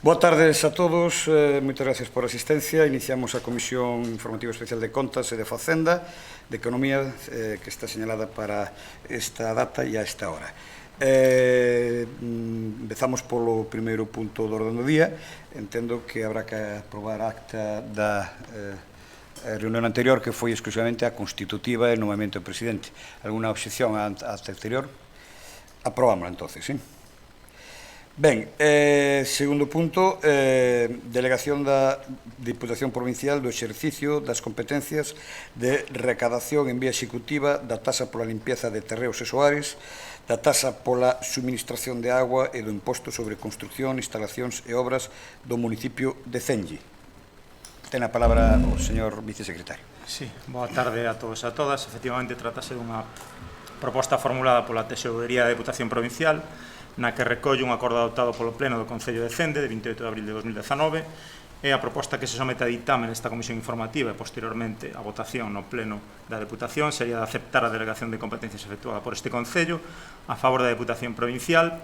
Boa tardes a todos, moitas gracias por a asistencia. Iniciamos a Comisión Informativa Especial de Contas e de Facenda, de Economía, que está señalada para esta data e a esta hora. Empezamos polo primeiro punto do orden do día. Entendo que habrá que aprobar a acta da reunión anterior, que foi exclusivamente a constitutiva e o nomeamento do presidente. Alguna obxección á acta anterior? Aprobámola, entonces, sí? Ben, segundo punto, delegación da Diputación Provincial do exercicio das competencias de recadación en vía executiva da taxa pola limpieza de terreos e soares, da taxa pola suministración de agua e do imposto sobre construcción, instalacións e obras do municipio de Cenlle. Ten a palabra o señor vicesecretario. Sí, boa tarde a todos e a todas. Efectivamente, trátase dunha proposta formulada pola Tesorería da Diputación Provincial, na que recolle un acordo adoptado polo Pleno do Concello de Cende de 28 de abril de 2019 e a proposta que se somete a ditame nesta comisión informativa e posteriormente a votación no Pleno da Deputación sería de aceptar a delegación de competencias efectuada por este Concello a favor da Deputación Provincial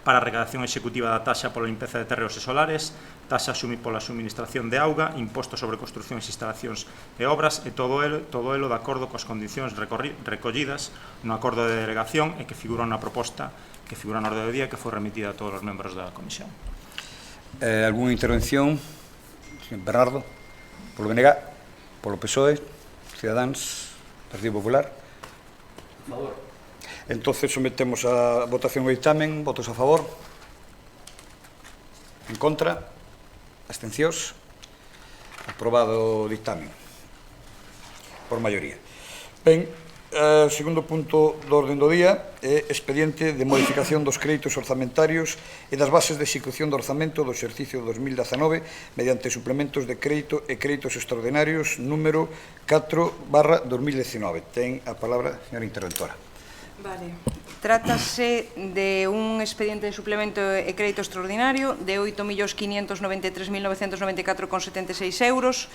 para a recadación executiva da taxa pola limpeza de terreos e solares, taxa pola suministración de auga, imposto sobre construcións, instalacións e obras e todo elo de acordo coas condicións recollidas no acordo de delegación e que figura na proposta que figura na orde do día que foi remitida a todos os membros da comisión. Alguna intervención? Señor Bernardo? Polo BNG? Polo PSOE? Cidadáns? Partido Popular? A favor. Entonces sometemos a votación o dictamen. Votos a favor? En contra? Abstencións? Aprobado o dictamen por maioría. Ben, segundo punto do orden do día é expediente de modificación dos créditos orzamentarios e das bases de execución do orzamento do exercicio 2019 mediante suplementos de crédito e créditos extraordinarios número 4/2019. Ten a palabra a señora interventora. Vale. Trátase de un expediente de suplemento e crédito extraordinario de 8.593.994,76 euros.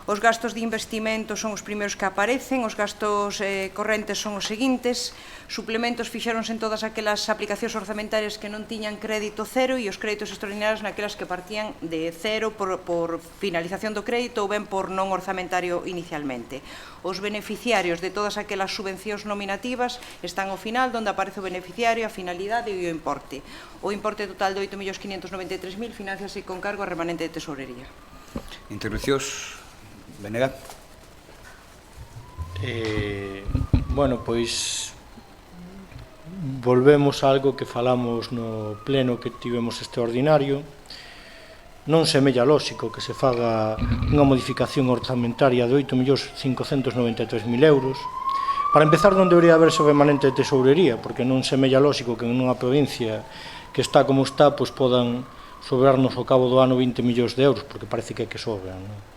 Os gastos de investimento son os primeiros que aparecen, os gastos correntes son os seguintes, suplementos fixéronse en todas aquelas aplicacións orzamentarias que non tiñan crédito cero e os créditos extraordinarios naquelas que partían de cero por finalización do crédito ou ben por non orzamentario inicialmente. Os beneficiarios de todas aquelas subvencións nominativas están ao final, onde aparece o beneficiario, a finalidade e o importe. O importe total de 8.593.000 financiase con cargo a remanente de tesorería. Intervencións? Benega. Bueno, pois volvemos a algo que falamos no pleno que tivemos extraordinario. Non semella lóxico que se faga unha modificación orzamentaria de 8.593.000 euros. Para empezar, non debería haber remanente de tesourería, porque non semella lóxico que en unha provincia que está como está, pois podan sobrarnos ao cabo do ano 20 millóns de euros, porque parece que sobran, non?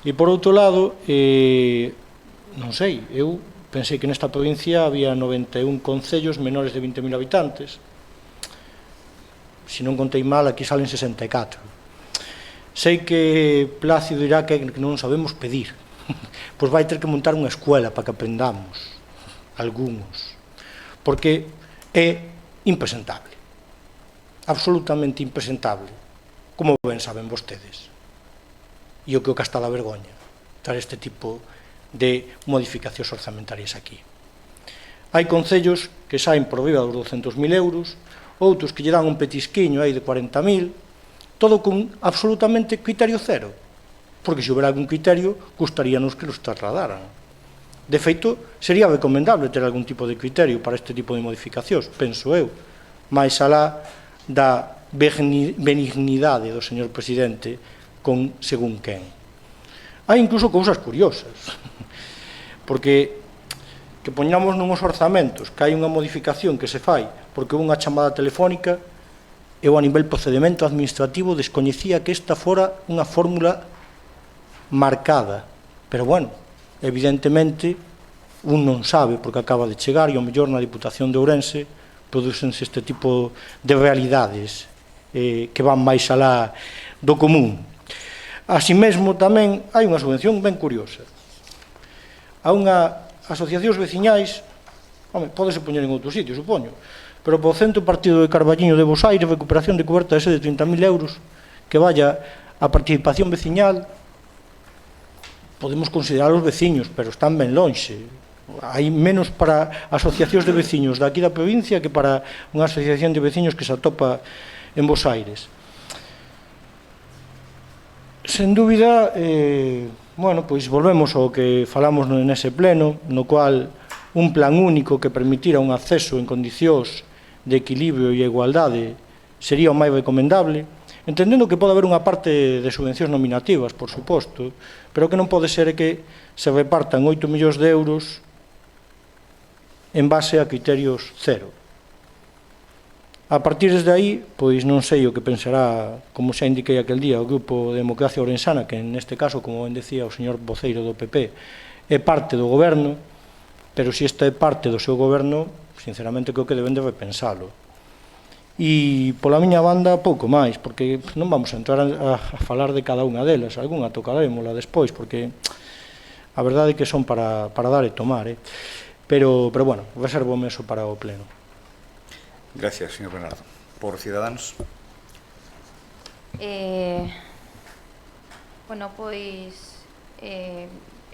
E por outro lado, non sei, eu pensei que nesta provincia había 91 concellos menores de 20.000 habitantes. Se non contei mal, aquí salen 64. Sei que Plácido dirá que non sabemos pedir. Pois vai ter que montar unha escuela para que aprendamos, algúns. Porque é impresentable. Absolutamente impresentable. Como ben saben vostedes. E o que está da vergoña traer este tipo de modificacións orzamentarias aquí. Hai concellos que saen por riba dos 200.000 euros, outros que lle dan un petisquiño aí de 40.000, todo con absolutamente criterio cero, porque se houbera algún criterio, gustaríanos que nos trasladaran. De feito, sería recomendable ter algún tipo de criterio para este tipo de modificacións, penso eu, máis alá da benignidade do señor presidente con según quen. Hai incluso cousas curiosas, porque que poñamos nuns orzamentos que hai unha modificación que se fai porque unha chamada telefónica, eu a nivel procedimento administrativo descoñecía que esta fora unha fórmula marcada, pero bueno, evidentemente un non sabe porque acaba de chegar e ao mellor na Diputación de Ourense producen-se este tipo de realidades que van máis alá do común. Así mesmo tamén hai unha subvención ben curiosa. A unha asociacións veciñais, pódese poñer en outro sitio, supoño, pero para o centro partido de Carballiño de Bosaire, recuperación de coberta de 30.000 euros, que vaya a participación veciñal, podemos considerar os veciños, pero están ben lonxe. Hai menos para asociacións de veciños daqui da provincia que para unha asociación de veciños que se atopa en Bos Aires. Sen dúbida, bueno, pois volvemos ao que falamos nese pleno, no cual un plan único que permitira un acceso en condicións de equilibrio e igualdade sería o máis recomendable, entendendo que pode haber unha parte de subvencións nominativas, por suposto, pero que non pode ser que se repartan 8 millóns de euros en base a criterios cero. A partir desde aí, pois non sei o que pensará, como xa indiquei aquel día, o Grupo de Democracia Ourensana, que neste caso, como ben decía o señor voceiro do PP, é parte do goberno, pero se esta é parte do seu goberno, sinceramente creo que deben de repensalo. E pola miña banda pouco máis, porque non vamos a entrar a falar de cada unha delas, algunha tocarémola despois, porque a verdade é que son para dar e tomar, pero bueno, reservo o meso para o pleno. Gracias, señor Bernardo. Por Ciudadanos. Bueno, pois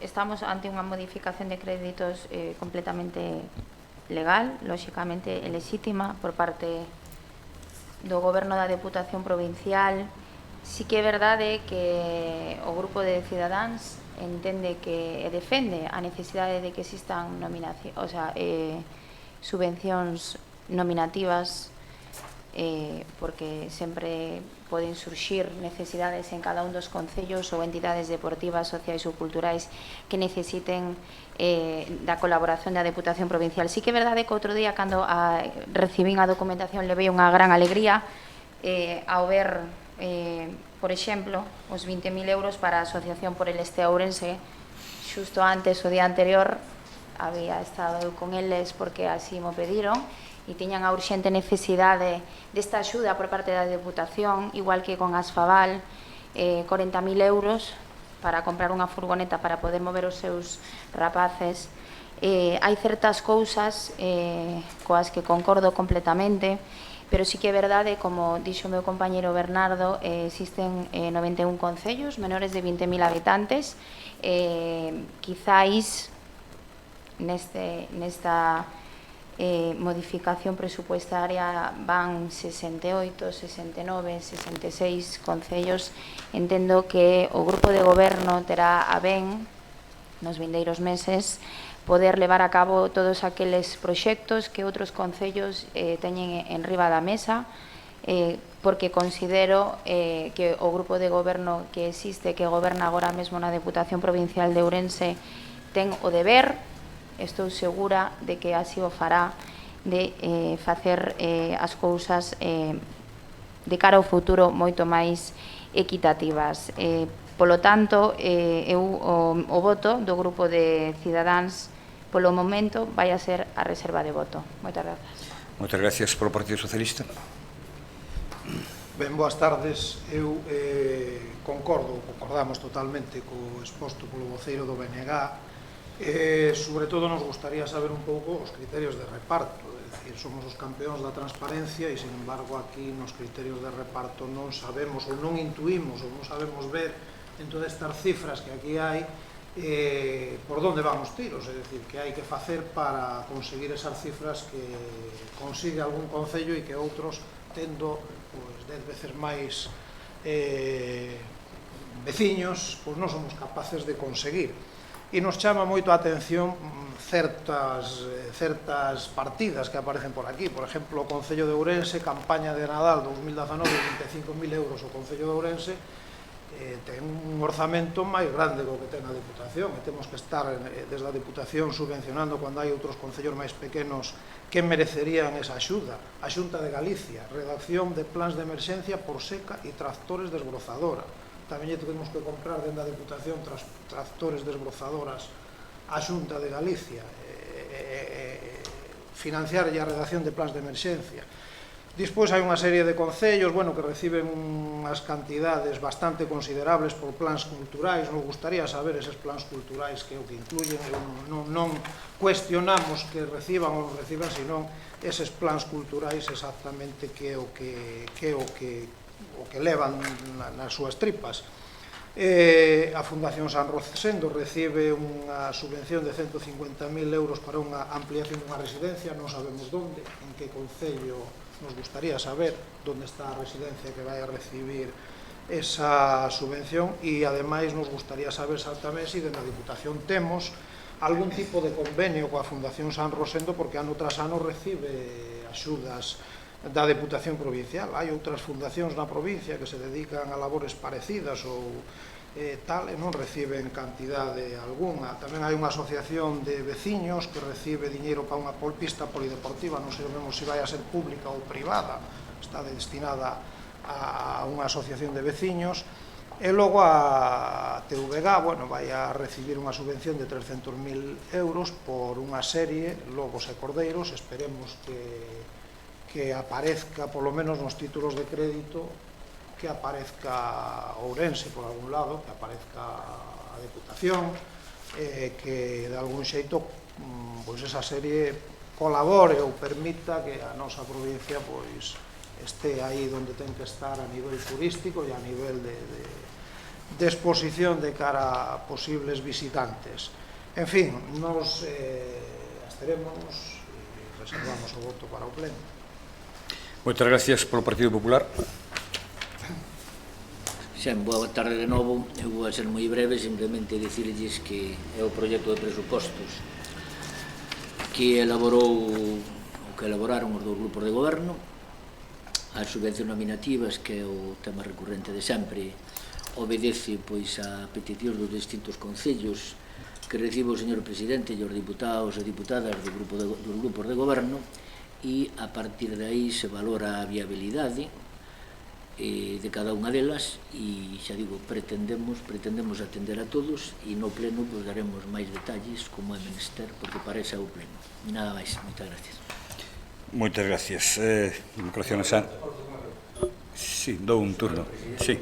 estamos ante unha modificación de créditos completamente legal, lóxicamente lexítima por parte do Goberno da Deputación Provincial. Si que é verdade que o Grupo de Cidadáns entende que defende a necesidade de que existan subvencións nominativas, porque sempre poden surxir necesidades en cada un dos concellos ou entidades deportivas, sociais ou culturais que necesiten da colaboración da Deputación Provincial. Sí que é verdade que outro día, cando recibín a documentación, levei unha gran alegría ao ver, por exemplo, os 20.000 euros para a Asociación por el Este Ourense. Xusto antes, o día anterior, había estado con eles porque así mo pediron e tiñan a urxente necesidade desta axuda por parte da Deputación, igual que con Asfaval, 40.000 euros para comprar unha furgoneta para poder mover os seus rapaces. Hai certas cousas coas que concordo completamente, pero sí que é verdade, como dixo o meu compañeiro Bernardo, existen 91 concellos menores de 20.000 habitantes. Quizáis nesta modificación presupuestaria van 68, 69, 66 concellos. Entendo que o Grupo de Goberno terá a ben nos vindeiros meses poder levar a cabo todos aqueles proxectos que outros concellos teñen en riba da mesa, porque considero que o Grupo de Goberno que existe, que goberna agora mesmo na Deputación Provincial de Ourense, ten o deber, estou segura de que así o fará, de facer as cousas de cara ao futuro moito máis equitativas. Polo tanto, o voto do Grupo de Cidadáns polo momento vai a ser a reserva de voto. Moitas grazas. Moitas gracias polo Partido Socialista. Ben, boas tardes. Eu concordamos totalmente co exposto polo voceiro do BNG. Sobre todo nos gustaría saber un pouco os criterios de reparto, é dicir, somos os campeóns da transparencia e, sin embargo, aquí nos criterios de reparto non sabemos ou non intuímos ou non sabemos ver en todas estas cifras que aquí hai por onde van os tiros, é dicir, que hai que facer para conseguir esas cifras que consigue algún concello e que outros, tendo 10 veces máis veciños, non somos capaces de conseguir. E nos chama moito a atención certas partidas que aparecen por aquí. Por exemplo, o Concello de Ourense, campaña de Nadal 2019, 25.000 euros o Concello de Ourense, ten un orzamento máis grande do que ten a Deputación, e temos que estar desde a Deputación subvencionando cando hai outros concellos máis pequenos que merecerían esa axuda. A Xunta de Galicia, redacción de plans de emerxencia por seca e tractores desbrozadora. Tamén temos que comprar dentro da Deputación tractores desbrozadoras a Xunta de Galicia, financiar a redacción de plans de emerxencia. Despois hai unha serie de concellos, bueno, que reciben unhas cantidades bastante considerables por plans culturais. Nos gustaría saber eses plans culturais que é o que incluyen. Non cuestionamos que reciban ou non reciban, senón eses plans culturais exactamente que é o que levan nas súas tripas. A Fundación San Rosendo recibe unha subvención de 150.000 euros para unha ampliación dunha residencia. Non sabemos onde, en que concello. Nos gustaría saber onde está a residencia que vai a recibir esa subvención, e ademais nos gustaría saber exactamente se na Diputación temos algún tipo de convenio coa Fundación San Rosendo, porque ano tras ano recibe axudas da Deputación Provincial. Hai outras fundacións na provincia que se dedican a labores parecidas ou tal, e non reciben cantidade algunha. Tamén hai unha asociación de veciños que recibe diñeiro para unha pista polideportiva, non sabemos se vai a ser pública ou privada, está destinada a unha asociación de veciños. E logo a TVG, bueno, vai a recibir unha subvención de 300.000 euros por unha serie, lobos e cordeiros. Esperemos que aparezca, polo menos nos títulos de crédito, que aparezca Ourense por algún lado, que aparezca a Deputación, que de algún xeito pois esa serie colabore ou permita que a nosa provincia pois este aí onde ten que estar a nivel turístico e a nivel de exposición de cara a posibles visitantes. En fin, nos absteremos e reservamos o voto para o pleno. Moitas gracias polo Partido Popular. Boa tarde de novo. Eu vou a ser moi breve, simplemente dicirlles que é o proxecto de presupostos que elaboraron os dous grupos de goberno. As subvencións nominativas, que é o tema recurrente de sempre, obedece pois a peticións dos distintos concellos que recibe o señor presidente e os diputados e diputadas dos grupos de goberno, e a partir de aí se valora a viabilidade de cada unha delas, e xa digo, pretendemos atender a todos, e no pleno pues daremos máis detalles como é menester, porque parece o pleno. Nada máis, moitas gracias. Moitas gracias. Democracia San. Sí, dou un turno. Sí,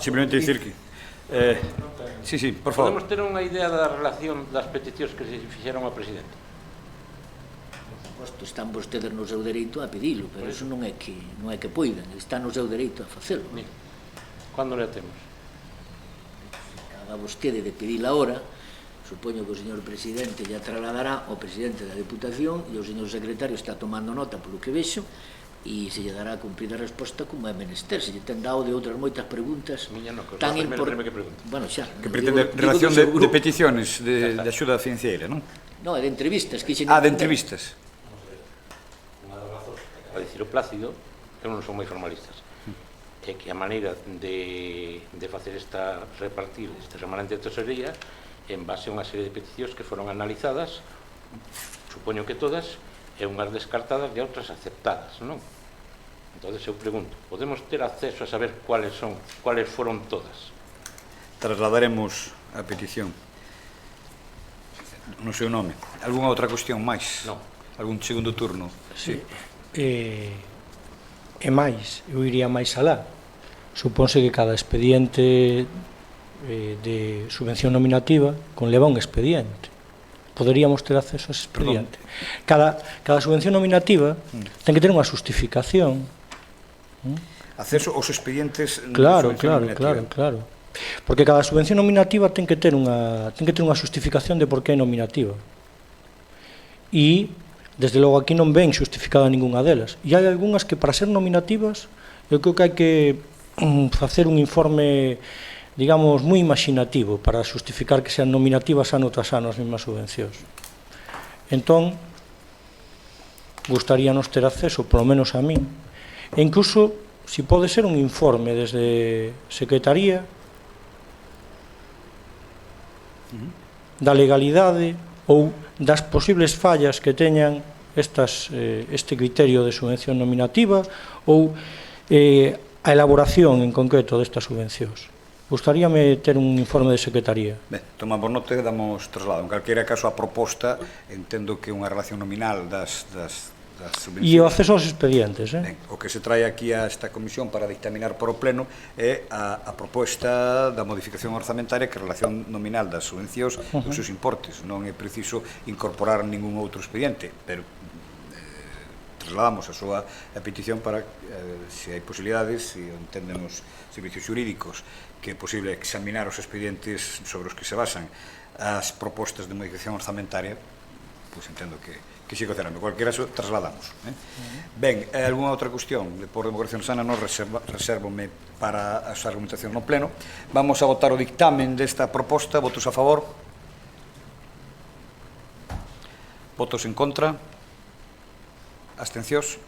simplemente dicir que sí, por favor. Podemos ter unha idea da relación das peticións que se fixeron ao presidente? Están vostedes no seu dereito a pedilo, pero eso non é que poidan, están no seu dereito a facelo. Cando le temos? Cada vostede de pedila ahora, supoño que o señor presidente ya trasladará ao presidente da Deputación, e o señor secretario está tomando nota polo que vexo, e se lle dará a cumprida resposta como é menester. Se lle ten dado de outras moitas preguntas tan importantes. Bueno, xa. Que pretende relación de peticiones de axuda financiera, non? Non, é de entrevistas. De entrevistas. A dicir o Plácido, eu non son moi formalistas, é que a maneira de facer repartir este remanente de tesorería en base a unha serie de peticións que foron analizadas, supoño que todas, e unhas descartadas e outras aceptadas, non? Entón, eu pregunto, podemos ter acceso a saber cuáles foron todas? Trasladaremos a petición no seu nome. Algúna outra cuestión máis? Non. Algún segundo turno? Sí. E máis, eu iría máis alá. Supónse que cada expediente de subvención nominativa conleva un expediente. Poderíamos ter acceso a ese expediente. Cada subvención nominativa ten que ter unha justificación. Acceso aos expedientes de subvención nominativa. Claro. Porque cada subvención nominativa ten que ter unha justificación de por que é nominativa. E desde logo aquí non ven xustificada ninguna delas. E hai algunhas que para ser nominativas eu creo que hai que facer un informe, digamos, moi imaginativo para xustificar que sean nominativas ano tras ano as mesmas subvencións. Entón, gustaríanos ter acceso, polo menos a min, e incluso, se pode ser un informe desde Secretaría da legalidade ou das posibles fallas que teñan este criterio de subvención nominativa ou a elaboración en concreto destas subvencións. Gustaríame ter un informe de Secretaría. Ben, tomamos nota e damos traslado. En calquera caso, a proposta, entendo que é unha relación nominal das das subvencións. E o acceso aos expedientes. Ben, o que se trae aquí a esta comisión para dictaminar por o pleno é a proposta da modificación orzamentaria que a relación nominal das subvencións e os seus importes. Non é preciso incorporar ningún outro expediente, pero trasladamos a súa petición para se hai posibilidades, se entenden os servicios jurídicos que é posible examinar os expedientes sobre os que se basan as propostas de modificación orzamentaria, pois entendo que sigo cerrando. En cualquier caso, trasladamos. Ben, algunha outra cuestión? Por democracia sana non reservome para as argumentacións no pleno. Vamos a votar o dictamen desta proposta. Votos a favor? Votos en contra? Abstencións?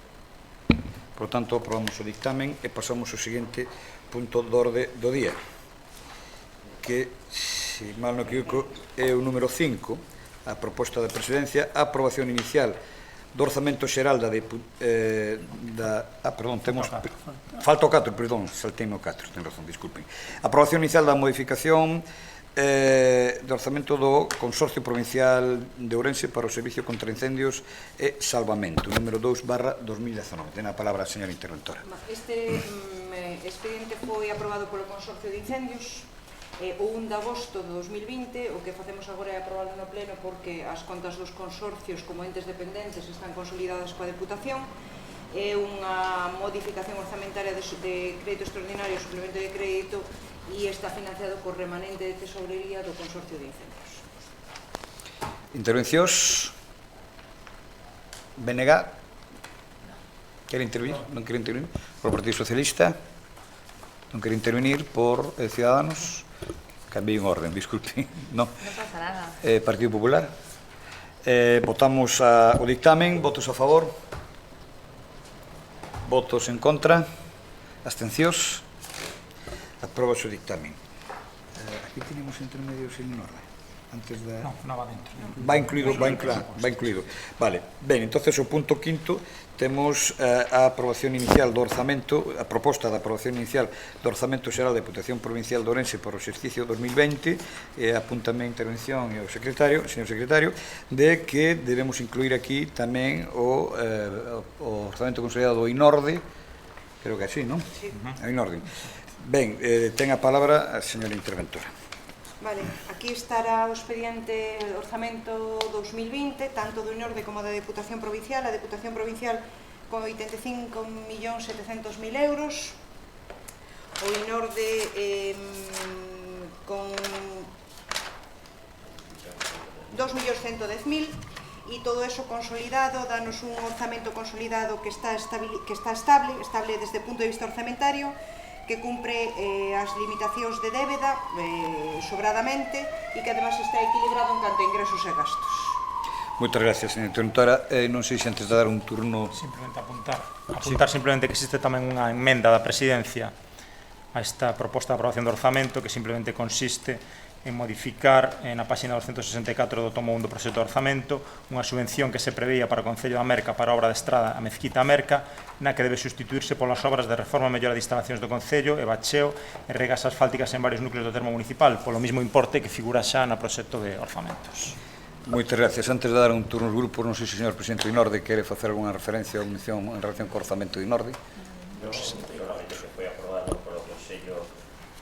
Por tanto, aprobamos o dictamen e pasamos ao seguinte punto de orde do día, que, se mal non equivoco, é o número 5, a proposta da Presidencia, a aprobación inicial do orzamento xeral falta o 4, perdón, saltei no 4, ten razón, disculpen. Aprobación inicial da modificación do orzamento do Consorcio Provincial de Ourense para o Servicio contra Incendios e Salvamento, número 2/2019. Ten a palabra a señora interventora. Este expediente foi aprobado polo Consorcio de Incendios o 1 de agosto de 2020. O que facemos agora é aprobarlo no pleno porque as contas dos consorcios como entes dependentes están consolidadas coa Deputación. É unha modificación orzamentaria de crédito extraordinario, suplemento de crédito, e está financiado por remanente de tesourería do Consorcio de Incendios. Intervencións? BNG? Quere intervenir? Non quere intervenir? Por o Partido Socialista? Non quere intervenir por Ciudadanos? Cambiei un orden, disculpe. Non pasa nada. Partido Popular? Votamos o dictamen. Votos a favor? Votos en contra? Abstencións? Aproba o dictamen. Aquí tenemos intermedios en orden. Antes de... Non va dentro. Va incluído. Vale. Ben, entonces o punto quinto temos a aprobación inicial do orzamento, a proposta da aprobación inicial do orzamento xeral da Deputación Provincial de Ourense para o exercicio 2020, e apuntame a intervención e o secretario, señor secretario, de que debemos incluir aquí tamén o orzamento consolidado do INORDE, creo que así, non? Sí. O INORDE. Ben, ten a palabra a señora interventora. Vale, aquí estará o expediente orzamento 2020, tanto do INORDE como da Deputación Provincial. A Deputación Provincial con 85.700.000 euros, o INORDE con 2.110.000, e todo eso consolidado danos un orzamento consolidado que está estable desde o punto de vista orzamentario, que cumpre as limitacións de débeda sobradamente e que además está equilibrado en canto a ingresos e gastos. Moitas gracias, señora interventora. Non sei se antes de dar un turno... Simplemente apuntar simplemente que existe tamén unha emenda da Presidencia a esta proposta de aprobación do orzamento, que simplemente consiste en modificar na páxina 264 do tomo 1 do proxecto de orzamento unha subvención que se preveía para o Concello da Merca para a obra de estrada a Mezquita a Merca, na que debe sustituirse polas obras de reforma e mellora de instalacións do Concello e bacheo e regas asfálticas en varios núcleos do termo municipal, polo mesmo importe que figura xa no proxecto de orzamentos. Moitas gracias. Antes de dar un turno aos grupos, non sei se o señor presidente do INORDE quere facer alguna referencia ou mención en relación co orzamento do INORDE. Solamente que foi aprobado polo Consello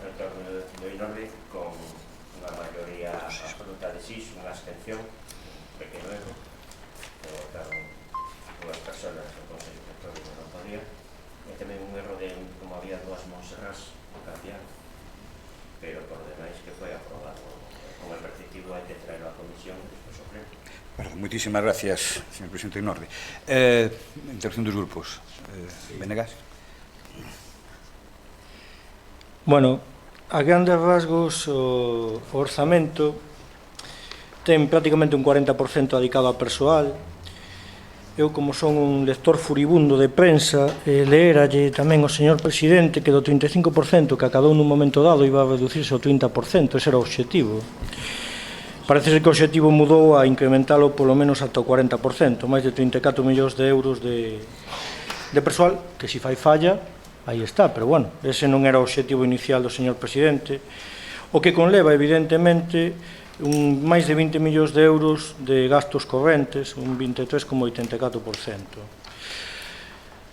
do INORDE con unha maioría absoluta de sí, unha abstención, un pequeno erro, que votaron dúas personas no Consello Rector que non podía, e tamén un erro de como había dúas Monserrás no cambiar, pero por demais que foi aprobado con el respectivo hai que traerlo á comisión e despois o pleno. Moitísimas gracias, señor presidente do INORDE. Intervención dos grupos. Venegas? Bueno, a grandes rasgos o orzamento ten prácticamente un 40% dedicado a persoal. Eu, como son un lector furibundo de prensa, leeralle tamén ao señor presidente que do 35% que acadou nun momento dado iba a reducirse ao 30%, ese era o obxectivo. Parece ser que o obxectivo mudou a incrementalo polo menos ata o 40%, máis de 34 millóns de euros de persoal, que se fai falla, aí está, pero bueno, ese non era o obxectivo inicial do señor presidente, o que conleva, evidentemente, máis de 20 millóns de euros de gastos correntes, un 23,84%.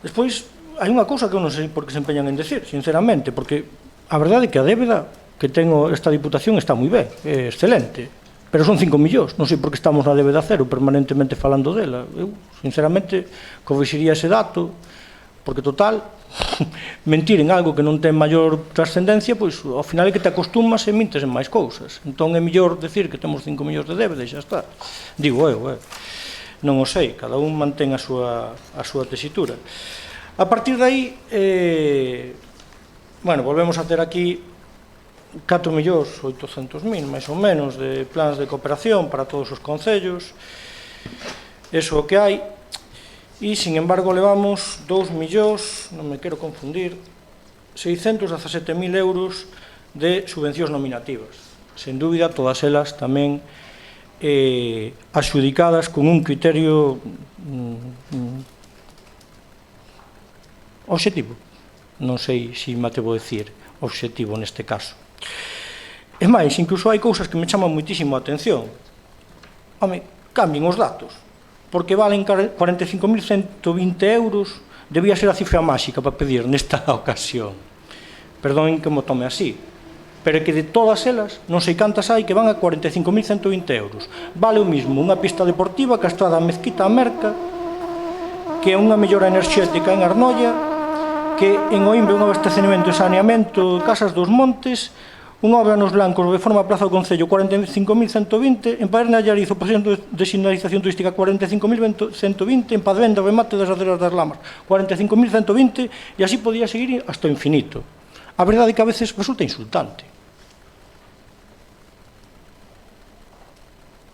Despois, hai unha cousa que eu non sei por que se empeñan en decir, sinceramente, porque a verdade é que a débeda que ten esta Diputación está moi ben, é excelente, pero son 5 millóns, non sei por que estamos na débeda cero permanentemente falando dela. Eu, sinceramente, corrixiría ese dato, porque total, mentir en algo que non ten maior trascendencia, pois ao final é que te acostumas e mintes en máis cousas. Entón é mellor decir que temos 5 millóns de débeda e xa está. Digo eu, non o sei, cada un mantén a súa tesitura. A partir de aí, bueno, volvemos a ter aquí 4.800.000, máis ou menos, de plans de cooperación para todos os concellos. Eso é o que hai. E, sin embargo, levamos 2 millóns, non me quero confundir, 617.000 euros de subvencións nominativas. Sen dúbida, todas elas tamén adxudicadas con un criterio obxectivo. Non sei se me atrevo a decir obxectivo neste caso. É máis, incluso hai cousas que me chaman moitísimo a atención. Home, cambien os datos, porque valen 45.120 euros, debía ser a cifra máxica para pedir nesta ocasión. Perdonen que me tome así, pero é que de todas elas, non sei cantas hai que van a 45.120 euros. Vale o mismo unha pista deportiva que a estrada Mezquita a Merca, que é unha mellora enerxética en Arnoia, que en Oimbre un abastecemento e saneamento de Casas dos Montes, unha obra nos Blancos de Reforma Plaza do Concello 45.120, en Padrena Allariz o proxecto de sinalización turística 45.120, en Padvenda o remate das Aceras das Lamas 45.120, e así podía seguir hasta o infinito. A verdade é que a veces resulta insultante.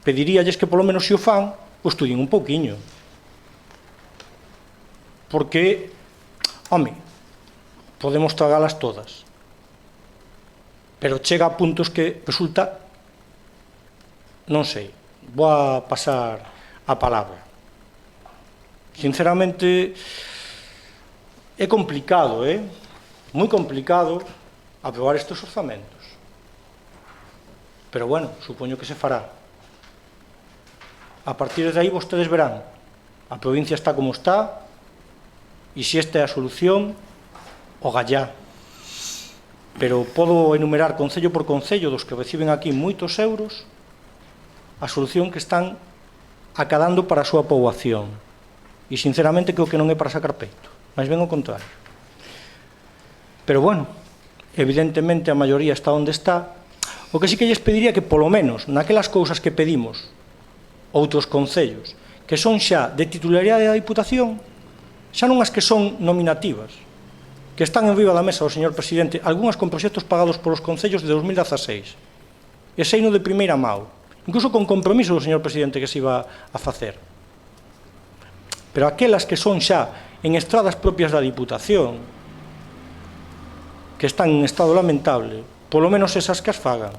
Pediríalles que polo menos se o fan, o estudien un pouquiño. Porque, home, podemos tragalas todas, pero chega a puntos que resulta, non sei, vou a pasar a palabra. Sinceramente, é complicado, moi complicado aprobar estes orzamentos. Pero bueno, supoño que se fará. A partir de aí vostedes verán, a provincia está como está, e se esta é a solución, o gallá. Pero podo enumerar concello por concello dos que reciben aquí moitos euros a solución que están acadando para a súa poboación. E sinceramente creo que non é para sacar peito, máis ben o contrario. Pero bueno, evidentemente a maioría está onde está. O que sí que lles pediría que polo menos naquelas cousas que pedimos outros concellos que son xa de titularidade da Diputación, xa non as que son nominativas, que están en riba da mesa o señor presidente, algunhas con proxectos pagados polos concellos de 2016, e seino de primeira mão, incluso con compromiso do señor presidente que se iba a facer. Pero aquelas que son xa en estradas propias da Diputación, que están en estado lamentable, polo menos esas que as fagan,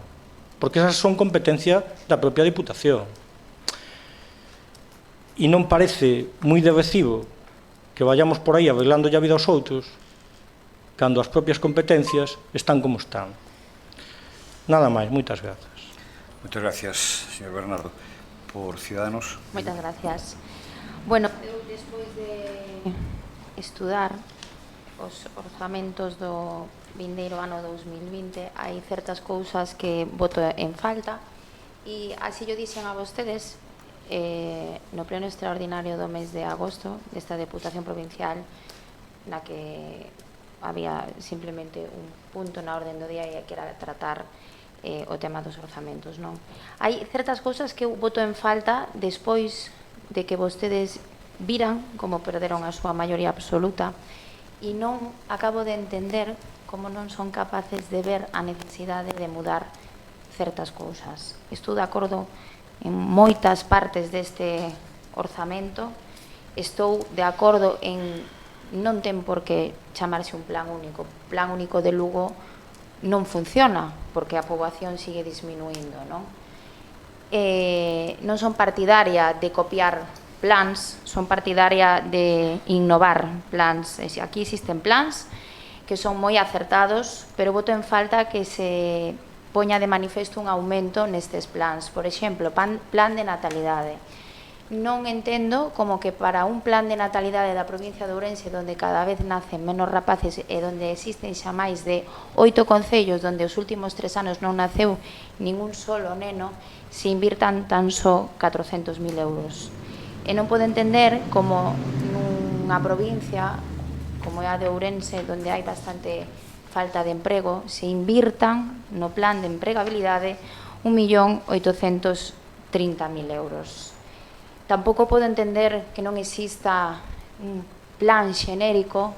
porque esas son competencia da propia Diputación. E non parece moi de recibo que vayamos por aí arreglando a vida aos outros cando as propias competencias están como están. Nada máis, moitas grazas. Moitas gracias, señor Bernardo. Por Ciudadanos. Moitas gracias. Bueno, eu despois de estudar os orzamentos do vindeiro ano 2020 hai certas cousas que voto en falta e así yo dixen a vostedes no pleno extraordinario do mes de agosto desta Deputación Provincial na que había simplemente un punto na orden do día que era tratar o tema dos orzamentos, non? Hai certas cousas que eu voto en falta despois de que vostedes viran como perderon a súa maioría absoluta e non acabo de entender como non son capaces de ver a necesidade de mudar certas cousas. Estou de acordo en moitas partes deste orzamento, estou de acordo en non ten por que chamarse un plan único. O plan único de Lugo non funciona porque a poboación sigue disminuindo, non? Non son partidaria de copiar plans, son partidaria de innovar plans. Aquí existen plans que son moi acertados, pero voto en falta que se poña de manifesto un aumento nestes plans. Por exemplo, plan de natalidade. non entendo como que para un plan de natalidade da provincia de Ourense onde cada vez nacen menos rapaces e onde existen xa máis de 8 concellos onde os últimos 3 anos non naceu ningún solo neno, se invirtan tan só 400.000 euros. E non podo entender como nunha provincia como é a de Ourense, onde hai bastante falta de emprego, se invirtan no plan de empregabilidade 1.830.000 euros. Tampouco podo entender que non exista un plan xenérico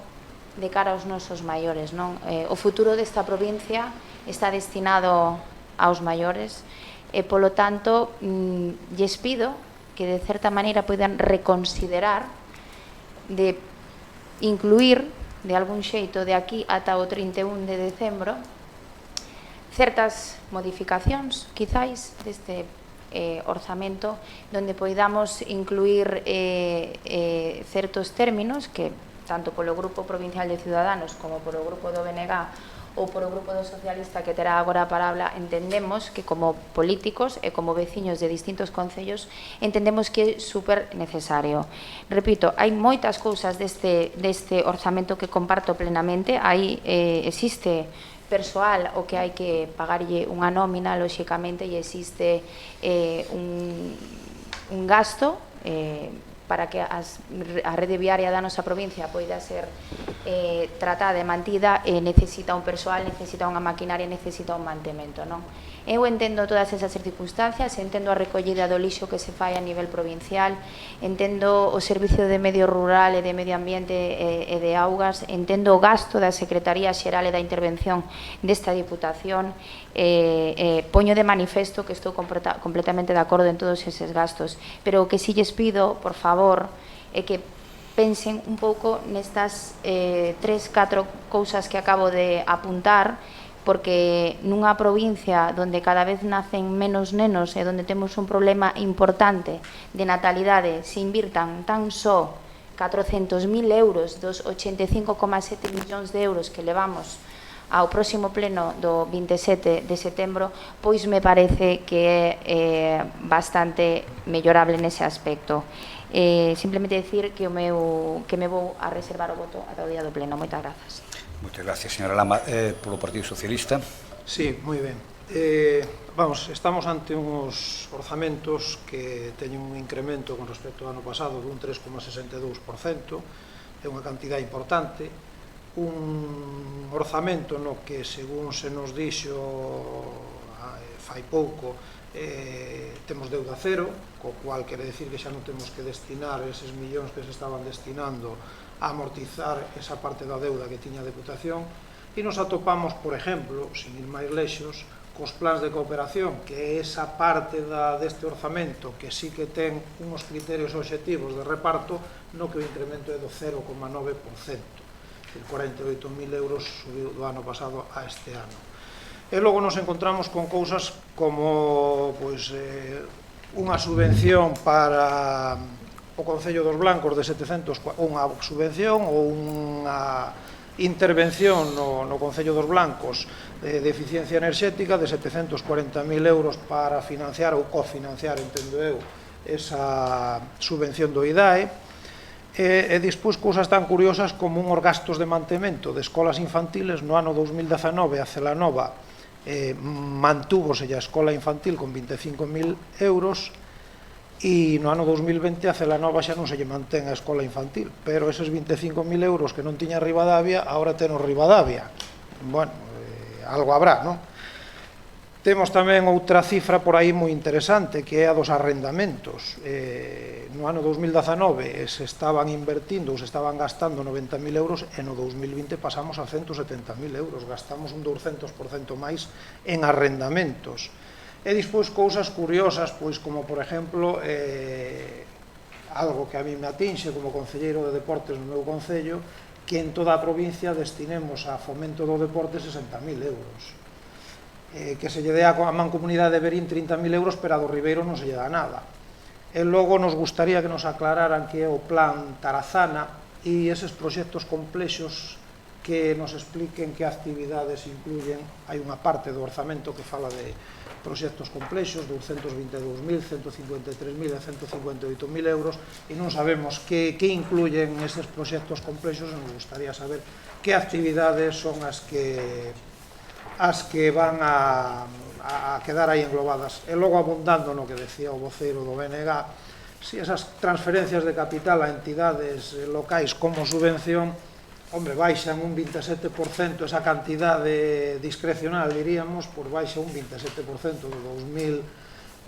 de cara aos nosos maiores, non? O futuro desta provincia está destinado aos maiores e, polo tanto, lles pido que de certa maneira poidan reconsiderar de incluir de algún xeito de aquí ata o 31 de decembro certas modificacións, quizáis, deste orzamento donde poidamos incluir certos términos que tanto polo Grupo Provincial de Ciudadanos como polo Grupo do BNG ou polo Grupo do Socialista que terá agora a palabra entendemos que como políticos e como veciños de distintos concellos entendemos que é super necesario. Repito, hai moitas cousas deste orzamento que comparto plenamente, aí existe persoal o que hai que pagarlle unha nómina, lóxicamente, e existe un gasto para que a rede viaria da nosa provincia poida ser tratada e mantida, necesita un persoal, necesita unha maquinaria, necesita un mantemento, non? Eu entendo todas esas circunstancias, entendo a recollida do lixo que se fai a nivel provincial, entendo o Servicio de Medio Rural e de Medio Ambiente e de Augas, entendo o gasto da Secretaría Xeral e da Intervención desta Diputación, poño de manifesto que estou completamente de acordo en todos eses gastos, pero o que si lles pido, por favor, é que pensen un pouco nestas 3-4 cousas que acabo de apuntar, porque nunha provincia onde cada vez nacen menos nenos e onde temos un problema importante de natalidade, se invirtan tan só 400.000 euros dos 85,7 millóns de euros que levamos ao próximo pleno do 27 de setembro, pois me parece que é bastante mellorable nese aspecto. Simplemente decir que me vou a reservar o voto ata o día do pleno. Moitas grazas. Moitas gracias, señora Lama. Polo Partido Socialista. Sí, moi ben. Vamos, estamos ante uns orzamentos que teñen un incremento con respecto ao ano pasado dun 3,62%, é unha cantidad importante, un orzamento no que, según se nos dixo fai pouco, temos deuda cero, co cual quere decir que xa non temos que destinar eses millóns que se estaban destinando a amortizar esa parte da deuda que tiña a Deputación, e nos atopamos, por exemplo, sin ir máis lexos, cos plans de cooperación, que é esa parte deste orzamento que sí que ten uns criterios obxectivos de reparto, no que o incremento é do 0,9%, 48.000 euros subiu do ano pasado a este ano. E logo nos encontramos con cousas como unha subvención para o Concello dos Blancos de 700, unha subvención ou unha intervención no Concello dos Blancos de eficiencia enerxética de 740.000 euros para financiar ou cofinanciar, entendo eu, esa subvención do IDAE, e despois cousas tan curiosas como uns gastos de mantemento de escolas infantiles. No ano 2019 a Celanova mantúvose a escola infantil con 25.000 euros, e no ano 2020 a Celanova xa non se lle mantén a escola infantil, pero eses 25.000 euros que non tiña Ribadavia, agora tenos Ribadavia. Bueno, algo habrá, non? Temos tamén outra cifra por aí moi interesante, que é a dos arrendamentos. No ano 2019 se estaban invertindo ou se estaban gastando 90.000 euros, e no 2020 pasamos a 170.000 euros, gastamos un 200% máis en arrendamentos. E despois cousas curiosas, pois como por exemplo algo que a mí me atinxe como concelleiro de deportes no meu concello, que en toda a provincia destinemos a fomento do deporte 60.000 euros, que se lle dé a Mancomunidade de Verín 30.000 euros, pero a do Ribeiro non se lle dá nada. E logo nos gustaría que nos aclararan que é o plan Tarazana e eses proxectos complexos que nos expliquen que actividades incluyen. Hai unha parte do orzamento que fala de proxectos complexos, 222.000, 153.000 e 158.000 euros, e non sabemos que incluyen eses proxectos complexos, e nos gustaría saber que actividades son as que van a quedar aí englobadas. E logo, abundando no que decía o voceiro do BNG, si esas transferencias de capital a entidades locais como subvención, hombre, baixan un 27% esa cantidade discrecional, diríamos, por baixa un 27% do 2019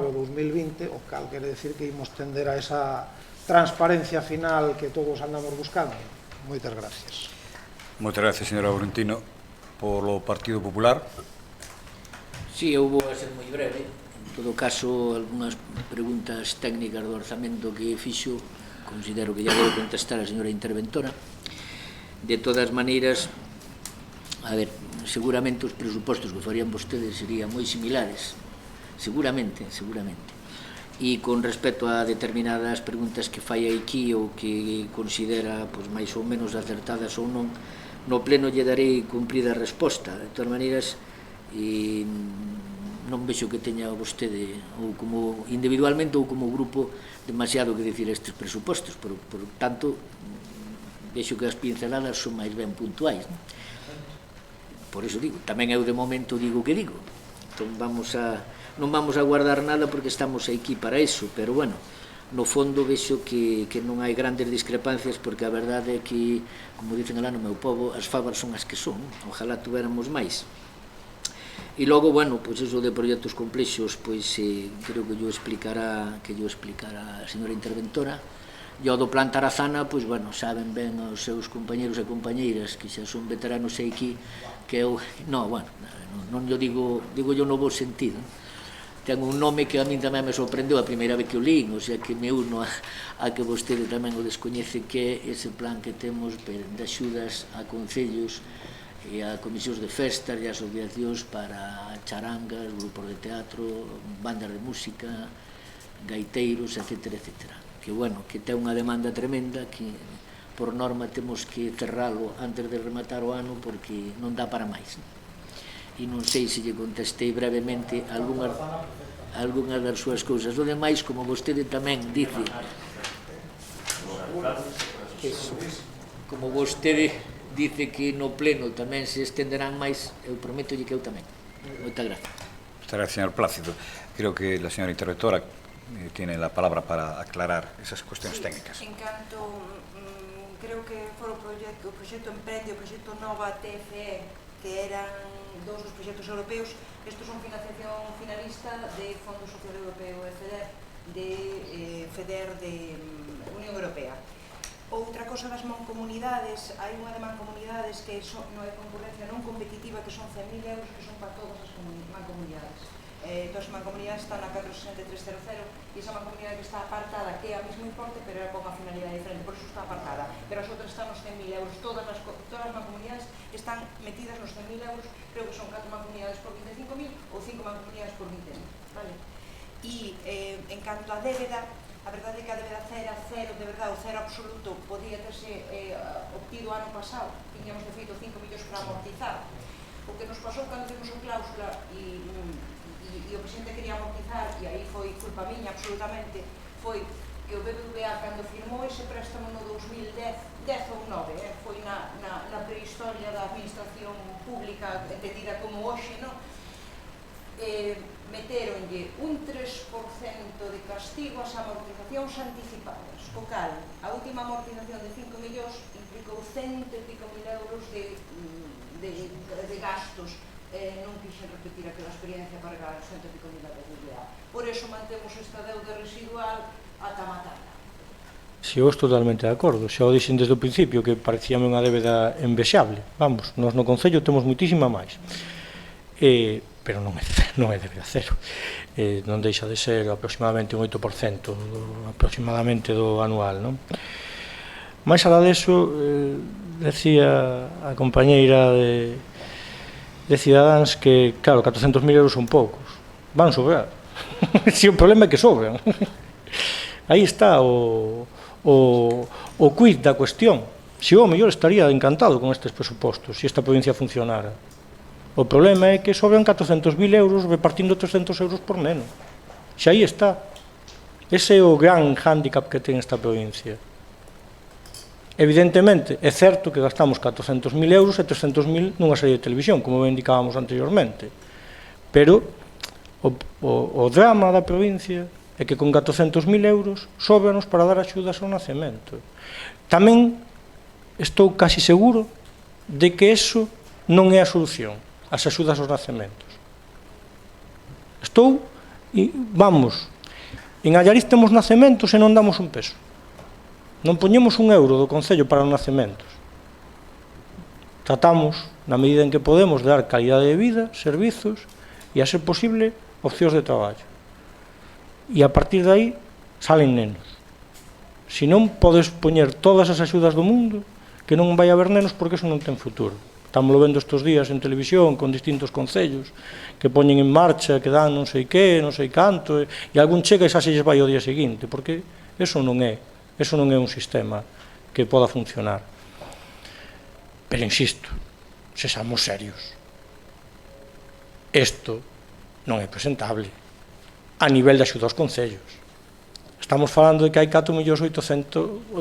ou 2020, o cal quere decir que imos tender a esa transparencia final que todos andamos buscando. Moitas gracias. Moitas gracias, señor Laurentino. Polo Partido Popular. Si, eu vou a ser moi breve. En todo caso, algunhas preguntas técnicas do orzamento que fixo, considero que ya debe contestar a señora interventora. De todas maneiras, a ver, seguramente os presupostos que farían vostedes serían moi similares, seguramente. E con respecto a determinadas preguntas que fai aquí ou que considera máis ou menos acertadas ou non, no pleno lle darei cumprida resposta. De todas maneiras, non vexo que teña vostede, ou como individualmente ou como grupo, demasiado que dicir estes presupostos, por tanto, vexo que as pinceladas son máis ben puntuais. Por iso digo, tamén eu de momento digo que digo. Entón non vamos a guardar nada porque estamos aquí para iso, pero bueno, no fondo vexo que non hai grandes discrepancias, porque a verdade é que, como dicen alá no meu pobo, as fabas son as que son, ojalá tuéramos máis. E logo, bueno, pois iso de proxectos complexos, pois creo que yo explicará a señora interventora. E o do plan Tarazana, pois, bueno, saben ben os seus compañeros e compañeiras que xa son veteranos aquí, que eu, non yo digo yo no bo sentido. Ten un nome que a min tamén me sorprendeu a primeira vez que o lín, o sea que me uno a que vostede tamén o descoñece, que é ese plan que temos de axudas a concellos e a comisións de festas e asociacións para charangas, grupos de teatro, bandas de música, gaiteiros, etcétera, etcétera. Que, bueno, que ten unha demanda tremenda, que por norma temos que cerralo antes de rematar o ano porque non dá para máis. E non sei se lle contestei brevemente algunhas das súas cousas. O demais, como vostede tamén dice, como vostede dice que no pleno tamén se estenderán máis, eu prometo que eu tamén. Moitas gracias. Muchas gracias, señor Plácido. Creo que la señora interventora tiene la palabra para aclarar esas cuestiones técnicas. En canto, creo que foi o proxecto Emprende, o proxecto Nova TFE, que eran dous dos proxectos europeos. Estos son financiación finalista de Fondo Social Europeo e FEDER de Unión Europea. Outra cosa das mancomunidades, hai unha de mancomunidades que non é concurrencia non competitiva, que son 100.000 euros, que son para todas as mancomunidades. Todas as mancomunidades están na Carlos 6300, e esa mancomunidade que está apartada, que é a mesmo importe, pero é con unha finalidade diferente, por iso está apartada. Pero as outras están nos 100.000 euros. Todas as mancomunidades están metidas nos 100.000 euros, creo que son 4 mancomunidades por 25.000 ou 5 mancomunidades por 20.000. Vale? E en canto a débeda, a verdade é que a débeda cero, de verdade, o cero absoluto, podía terse obtido ano pasado. Tiñamos de feito 5 millóns para amortizar. O que nos pasou cando temos unha cláusula e o presidente quería amortizar, e aí foi culpa miña absolutamente, foi que o BBVA, cando firmou ese préstamo no 2010 ou 9, foi na prehistoria da administración pública entendida como hoxe, meteronlle un 3% de castigo ás amortizacións anticipadas, co cal a última amortización de 5 millóns implicou 100 e pico mil euros de gastos. Non quixen repetir aquela experiencia para pagar 100 e pico mil euros de BBVA. Por eso mantemos esta deuda residual ata matarla. Si, eu estou totalmente de acordo. Xa o dixen desde o principio que parecíame unha débeda envexable. Vamos, nós no Concello temos muitísima máis. Pero non é débeda cero. Non deixa de ser aproximadamente un 8% aproximadamente do anual, non? Mais alá deso, decía a compañeira de Cidadáns que, claro, 400.000 euros son poucos. Van sobrar. Si o problema é que sobran. Aí está o quid da cuestión. Si eu, ao mellor, estaría encantado con estes presupostos, se esta provincia funcionara. O problema é que sobran 400.000 euros repartindo 300 euros por neno. Xa aí está. Ese é o gran hándicap que ten esta provincia. Evidentemente, é certo que gastamos 400.000 euros e 300.000 nunha serie de televisión, como ben indicábamos anteriormente. Pero o drama da provincia é que con 400.000 euros sobranos para dar axudas ao nacemento. Tamén estou casi seguro de que eso non é a solución, as axudas aos nacementos. En Allariz temos nacementos e non damos un peso. Non poñemos un euro do Concello para os nacementos. Tratamos, na medida en que podemos, de dar calidade de vida, servizos e, a ser posible, opcións de traballo. E a partir de aí salen nenos. Se non podes poñer todas as axudas do mundo, que non vai haber nenos porque eso non ten futuro. Estamos vendo estes días en televisión con distintos concellos que poñen en marcha, que dan non sei que, non sei canto, e algún chega e xa se lles vai o día seguinte, porque eso non é un sistema que poda funcionar. Pero insisto, sexamos serios. Isto non é presentable a nivel de axuda aos concellos. Estamos falando de que hai 4.800.000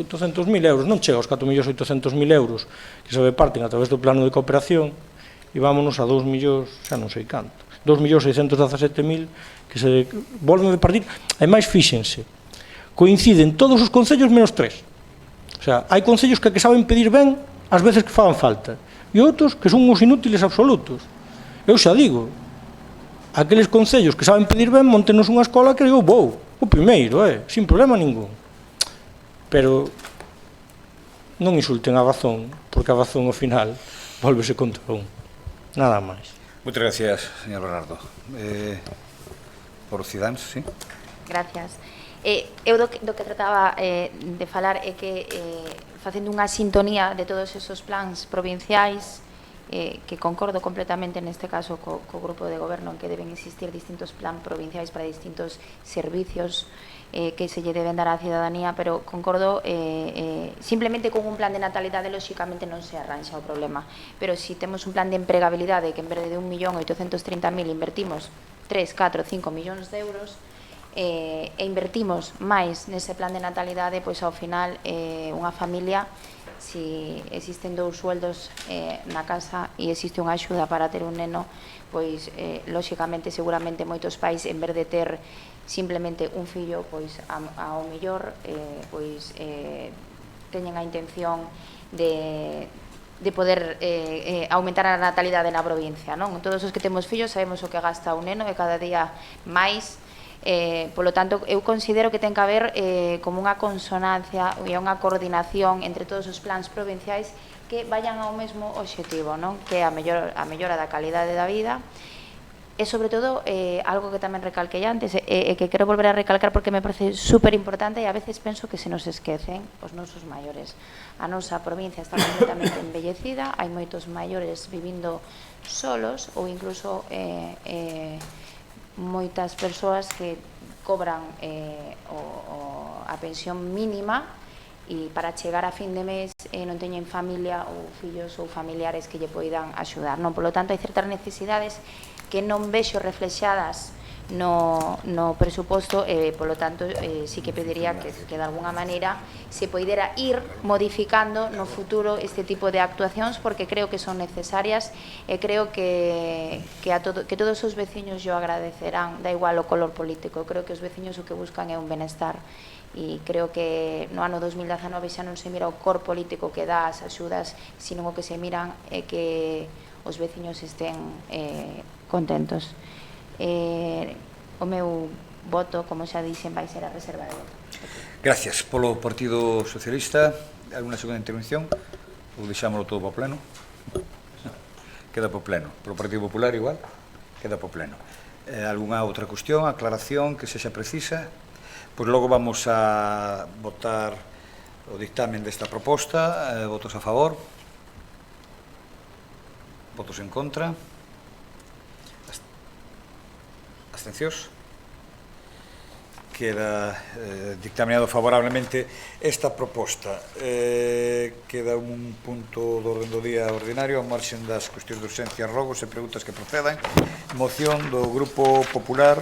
euros, non chega aos 4.800.000 euros que se reparten a través do plano de cooperación e vámonos a 2 millóns, xa non sei canto, 2.617.000 que se volven a repartir. Ademais, fíxense, coinciden todos os concellos menos 3. O sea, hai concellos que saben pedir ben as veces que fagan falta e outros que son uns inútiles absolutos. Eu xa digo, aqueles concellos que saben pedir ben, montenos unha escola que eu vou. O primeiro, sin problema ningún. Pero non insulten a razón, porque a razón ao final volvese contra un. Nada máis. Moitas gracias, señor Bernardo. Por Ciudadanos, sí? Gracias. Eu do que trataba de falar é que facendo unha sintonía de todos esos plans provinciais, que concordo completamente neste caso co grupo de goberno en que deben existir distintos plans provinciais para distintos servicios que se lle deben dar á cidadanía, pero concordo simplemente con un plan de natalidade lóxicamente non se arranxa o problema, pero si temos un plan de empregabilidade que en vez de 1.830.000 invertimos 3, 4, 5 millóns de euros e invertimos máis nese plan de natalidade, pois ao final unha familia, si existen 2 sueldos na casa e existe unha axuda para ter un neno, pois lóxicamente seguramente moitos pais en vez de ter simplemente un fillo, pois ao mellor pois teñen a intención de poder aumentar a natalidade na provincia, non? Todos os que temos fillos sabemos o que gasta un neno e cada día máis. Polo tanto, eu considero que ten que haber como unha consonancia e unha coordinación entre todos os plans provinciais que vayan ao mesmo obxectivo, non? Que é a mellora da calidade da vida e, sobre todo, algo que tamén recalquei antes e que quero volver a recalcar porque me parece super importante e a veces penso que se nos esquecen os nosos maiores. A nosa provincia está completamente embellecida, hai moitos maiores vivindo solos ou incluso moitas persoas que cobran a pensión mínima e para chegar a fin de mes non teñen familia ou fillos ou familiares que lle poidan axudar, non? Por lo tanto, hai certas necesidades que non vexo reflexadas no presuposto e, polo tanto, sí que pediría que de alguna maneira se poidera ir modificando no futuro este tipo de actuacións porque creo que son necesarias e creo que todos os veciños yo agradecerán, da igual o color político. Creo que os veciños o que buscan é un benestar e creo que no ano 2019 xa non se mira o cor político que dá as axudas, sino o que se miran é que os veciños estén contentos. O meu voto, como xa dixen, vai ser a reserva de voto. Gracias. Polo Partido Socialista, alguna segunda intervención? Ou deixámoslo todo para o pleno? Queda para o pleno. Polo Partido Popular igual? Queda para o pleno. Alguna outra cuestión, aclaración que sexa precisa? Pois logo vamos a votar o dictamen desta proposta. Votos a favor? Votos en contra? Abstencións? queda dictaminado favorablemente esta proposta. Queda un punto do orden do día ordinario, a marxen das cuestións de urxencia, rogos e preguntas que procedan. Moción do Grupo Popular,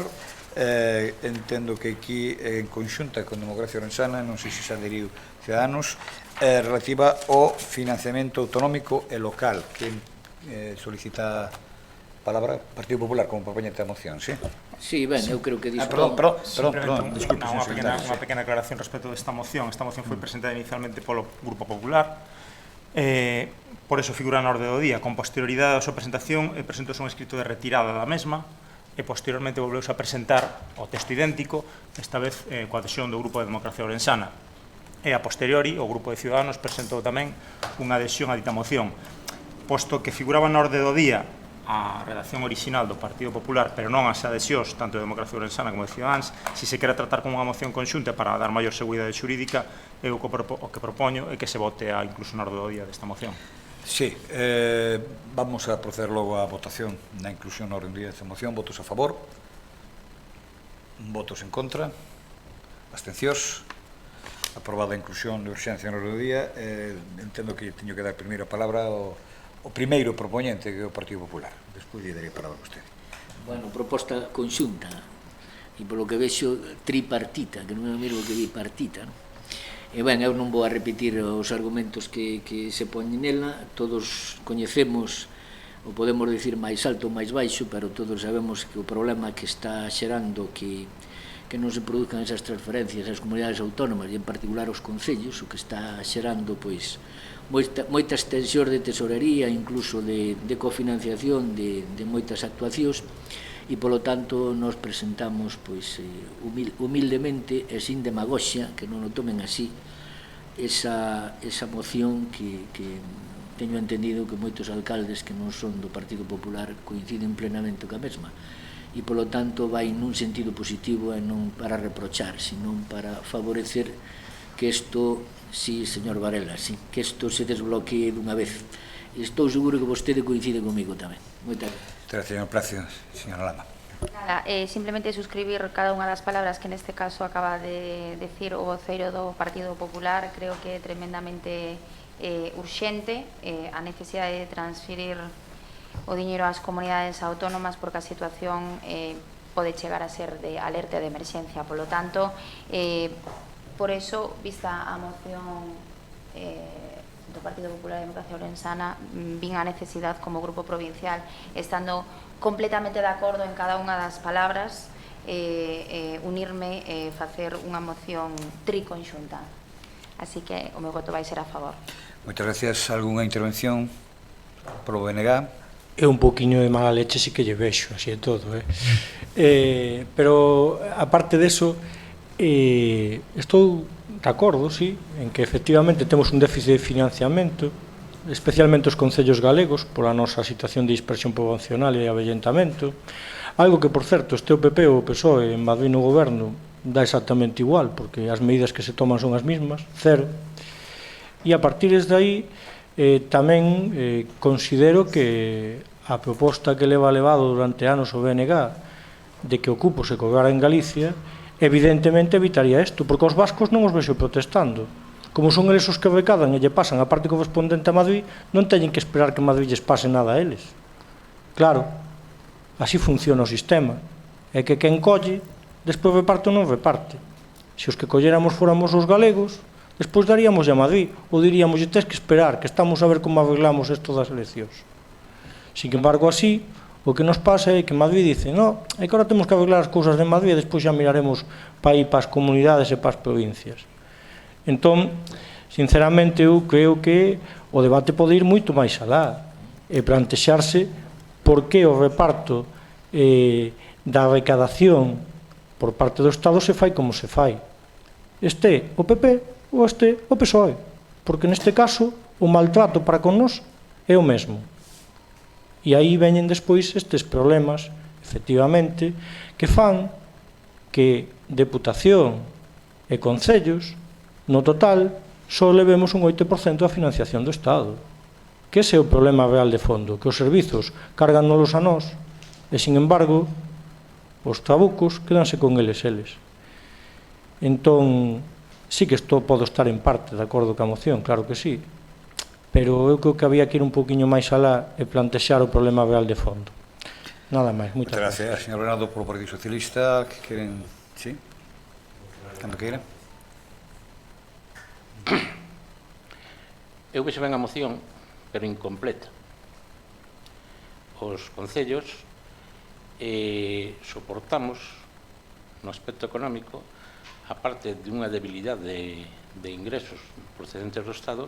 entendo que aquí en conxunta con Democracia Orensana, non sei se se adheriu Ciudadanos, relativa ao financiamento autonómico e local. Quen solicita palabra? Partido Popular como propoñente da moción, sí? Sí, ben, eu creo que dispón... Perdón, disculpe, unha pequena aclaración respecto desta moción. Esta moción foi presentada inicialmente polo Grupo Popular, por eso figura na orde do día. Con posterioridade da súa presentación, presentouse un escrito de retirada da mesma, e posteriormente volveuse a presentar o texto idéntico, esta vez coa adhesión do Grupo de Democracia Orensana. E a posteriori, o Grupo de Ciudadanos presentou tamén unha adhesión a dita moción. Posto que figuraba na orde do día a redacción original do Partido Popular, pero non as adhesións tanto de Democracia Orensana como de Ciudadanos, se se quere tratar como unha moción conxunta para dar maior seguridade xurídica, eu o que propoño é que se vote incluso na orde do día desta moción. Sí, vamos a proceder logo á votación na inclusión na orde do día desta moción. Votos a favor, votos en contra, abstencións. Aprobada a inclusión de urxencia na orde do día. Entendo que teño que dar primeiro a palabra o primeiro propoñente, que é o Partido Popular. Despois lle darei a palabra a vostede. Bueno, proposta conxunta, e polo que vexo tripartita, que non é o mesmo que bipartita, non? E ben, eu non vou a repetir os argumentos que se poñen nela, todos coñecemos, ou podemos dicir máis alto ou máis baixo, pero todos sabemos que o problema que está xerando que non se produzcan esas transferencias ás comunidades autónomas e en particular aos concellos, o que está xerando pois moitas tensións de tesorería, incluso de cofinanciación de moitas actuacións, e polo tanto nos presentamos pois humildemente e sin demagoxia, que non o tomen así, esa moción que teño entendido que moitos alcaldes que non son do Partido Popular coinciden plenamente ca mesma, e polo tanto vai nun sentido positivo e non para reprochar, senón para favorecer que isto, sí, señor Varela, sí, que isto se desbloquee dunha vez. E estou seguro que vostede coincide comigo tamén. Moitas gracias. Gracias, señor Placio. Señora Lama. Nada, simplemente suscribir cada unha das palabras que neste caso acaba de decir o voceiro do Partido Popular. Creo que é tremendamente urxente a necesidade de transferir o diñeiro ás comunidades autónomas, porque a situación pode chegar a ser de alerta de emerxencia. Por lo tanto, por eso, vista a moción do Partido Popular de Democracia Orensana, vin a necesidade como grupo provincial, estando completamente de acordo en cada unha das palabras, unirme e facer unha moción triconxunta. Así que o meu voto vai ser a favor. Moitas gracias. Algúnha intervención pro BNG? É un poquinho de mala leche sí que lle vexo, así é todo, pero aparte deso, estou de acordo, sí, en que efectivamente temos un déficit de financiamento, especialmente os concellos galegos, pola nosa situación de dispersión poboacional e avellentamento, algo que, por certo, este o PP ou o PSOE en Madrid no goberno dá exactamente igual, porque as medidas que se toman son as mismas, cero, e a partir de aí tamén considero que a proposta que leva levado durante anos o BNG de que o cupo se cobrara en Galicia evidentemente evitaría isto, porque os vascos non os vexo protestando. Como son eles os que recadan e lle pasan a parte correspondente a Madrid, non teñen que esperar que Madrid lles pase nada a eles. Claro, así funciona o sistema, é que quen colle despois reparte ou non reparte. Se os que colléramos fóramos os galegos, despois daríamos a Madrid, ou diríamos, tes que esperar, que estamos a ver como arreglamos isto das eleccións. Sin embargo, así, o que nos pasa é que Madrid dice, no, é que ahora temos que arreglar as cousas de Madrid e despois xa miraremos para ir para as comunidades e para as provincias. Entón, sinceramente, eu creo que o debate pode ir moito máis alá e plantexarse por que o reparto da recadación por parte do Estado se fai como se fai. Este o PP ou este o PSOE, porque neste caso o maltrato para con nós é o mesmo. E aí veñen despois estes problemas, efectivamente, que fan que Deputación e Concellos, no total, só levemos un 8% da financiación do Estado. Que ese é o problema real de fondo, que os servizos cargánolos a nós, e, sin embargo, os trabucos quedanse con eles. Entón, sí que podo estar en parte de acordo ca moción, claro que sí, pero eu creo que había que ir un poquinho máis alá e plantexar o problema real de fondo. Nada máis, moitas gracias. Señor Bernardo, polo Partido Socialista, que queren... Sí? Cando queiran. Eu vexo ben a moción, pero incompleta. Os concellos soportamos, no aspecto económico, a parte dunha debilidade de ingresos procedentes do Estado,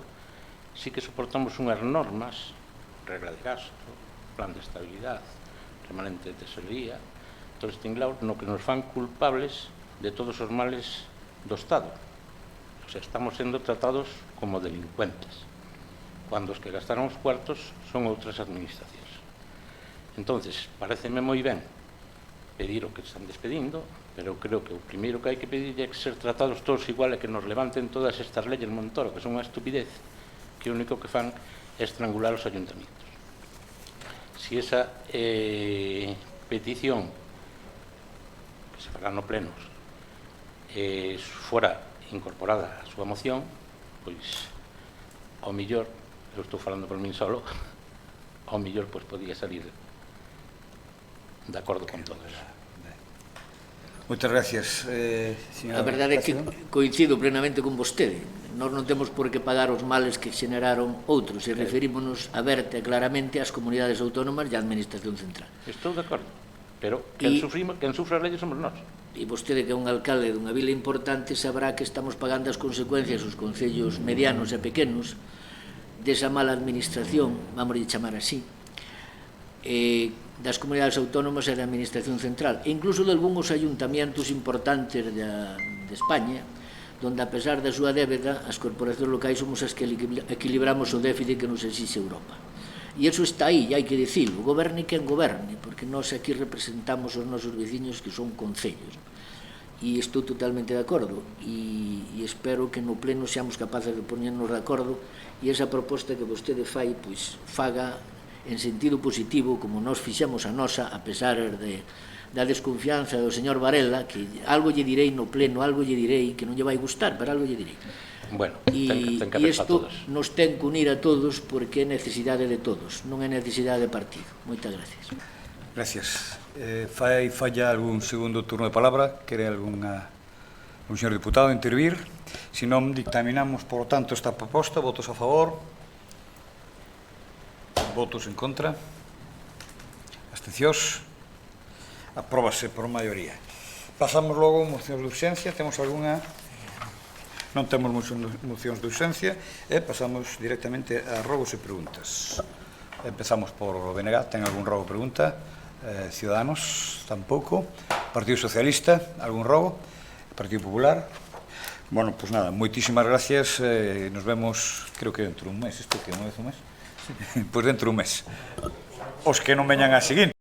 sí que soportamos unhas normas, regla de gasto, plan de estabilidade, remanente de tesorería, todo este inglao, no que nos fan culpables de todos os males do Estado. O sea, estamos sendo tratados como delincuentes, cuando os que gastaron os cuartos son outras administracións. Entonces, pareceme moi ben pedir o que están despedindo, pero creo que o primeiro que hai que pedir é que ser tratados todos igual e que nos levanten todas estas leyes Montoro, que son unha estupidez, que o único que fan é estrangular os ayuntamientos. Si esa petición que se fará no plenos fora incorporada a súa moción, pois, ao millor, eu estou falando por min solo, ao millor, pois, podía salir de acordo con todos. Moitas gracias, señor. A verdade é que coincido plenamente con vostede. Nós non temos por que pagar os males que xeneraron outros e referímonos aberta claramente ás comunidades autónomas e á administración central. Estou de acordo, pero quen sufre as leyes somos nós. E vostede, que é un alcalde dunha vila importante, sabrá que estamos pagando as consecuencias os concellos medianos e pequenos desa mala administración, vamos a chamar así, das comunidades autónomas e da administración central, e incluso de algúns ayuntamientos importantes de España, donde, a pesar da súa débeda, as corporacións locais somos as que equilibramos o déficit que nos exixe Europa. E iso está aí, e hai que dicilo, goberne quen goberne, porque nós aquí representamos os nosos veciños que son concellos. E estou totalmente de acordo, e espero que no pleno seamos capaces de poñernos de acordo e esa proposta que vostede fai, pois, faga en sentido positivo, como nós fixemos a nosa, a pesar da desconfianza do señor Varela, que algo lle direi no pleno, algo lle direi, que non lle vai gustar, pero algo lle direi. Bueno, e isto nos ten que unir a todos, porque é necesidade de todos, non é necesidade de partido. Moitas gracias. Gracias. Falla algún segundo turno de palabra? Quere algún señor diputado intervir? Se non, dictaminamos, por lo tanto, esta proposta. Votos a favor? Votos en contra? Abstencións? Apróbase por maioría. Pasamos logo a mocións de urxencia. Temos algunha? Non temos mocións de urxencia e pasamos directamente a rogos e preguntas. Empezamos por o BNG. Ten algún rogo ou pregunta? Ciudadanos? Tampouco. Partido Socialista? Algún rogo? Partido Popular? Bueno, pois nada, moitísimas gracias. Nos vemos, creo que dentro de un mes. Isto que non é un mes? Pois dentro de un mes. Os que non veñan a seguinte.